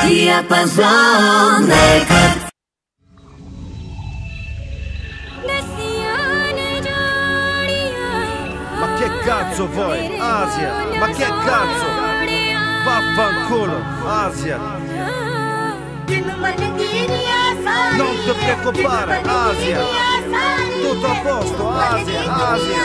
Диапазон Рекордс. Ma che cazzo vuoi, Asia? Ma che cazzo? Vaffanculo, Asia. Non ti preoccupare, Asia. Tutto a posto, Asia, Asia.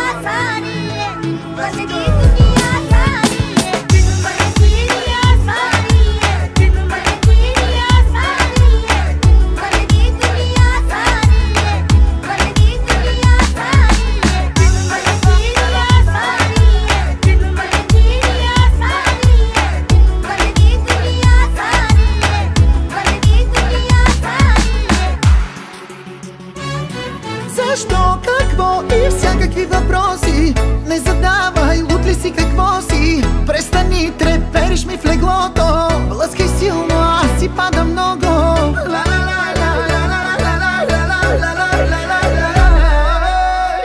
Защо, какво и всякакви въпроси? Не задавай, лут ли си, какво си? Престани, трепериш ми в леглото. Блъскай силно, аз си пада много.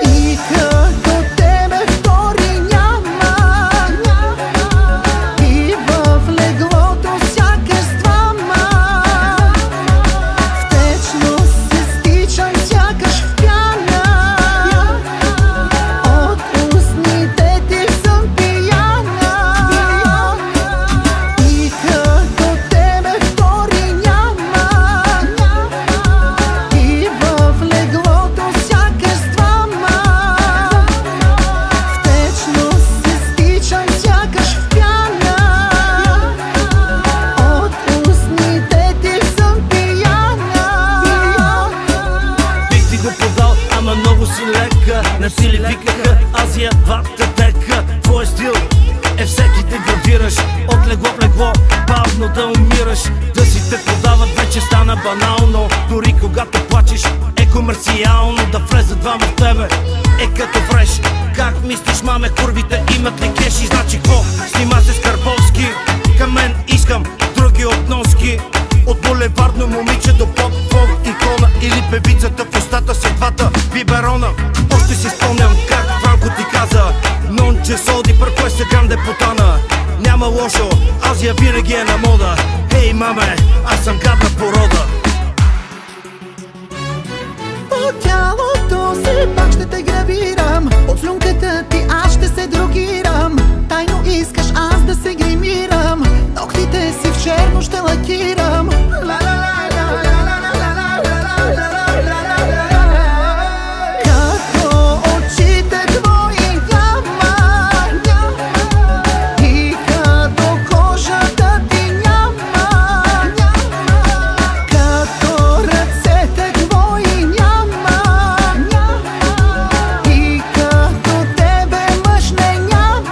И като тебе втори няма. И в леглото сякаш с двама. Втечно се стичам, сякаш в пяна. От устните ти съм пияна. И като тебе втори няма. И в леглото сякаш с двама. Втечно се стичам, сякаш в пяна. От устните ти съм пияна. Бих ти го подал, ама много си лека. На сили викаха, Азия, вататека. Твой стил е всеки да гравираш. От легло в легло, бавно да умираш. Да си те подават вече стана банално. Дори когато плачеш е комерциално. Да влезат двама в тебе е като фреш. Как мислиш, маме, курвите имат ли кеши? Значи какво? Снима се с Карбовски. Към мен искам други относки. От булевардно момиче до поп-фолк икона. Или певицата в устата с двата биберона. Още си спомням как Франко ти каза: нонче соди пър кой се гранде потана. Няма лошо, Азия винаги е на мода. Хей, маме, аз съм гадна порода. По тялото си пак ще те гравирам. От слюнката ти аз ще се дрогирам. Тайно искаш аз да се гримирам. Ногтите си в черно ще лакирам. Като очите твои няма. И като кожата ти няма. Като ръцете твои няма. И като тебе мъж не няма.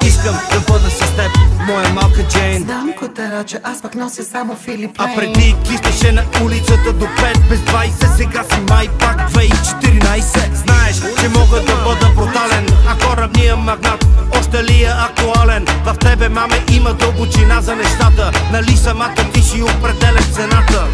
Искам да бъда с теб, моя малка Джейн. Знам котарача, аз пък нося само Филип А Лейн. преди кистеше на улицата до 5 без 20. Сега си май пак 2014. Знаеш, че мога да бъда брутален, а корабния магнат още ли е актуален? В тебе, маме, има дълбочина за нещата. Нали самата ти си определяш цената?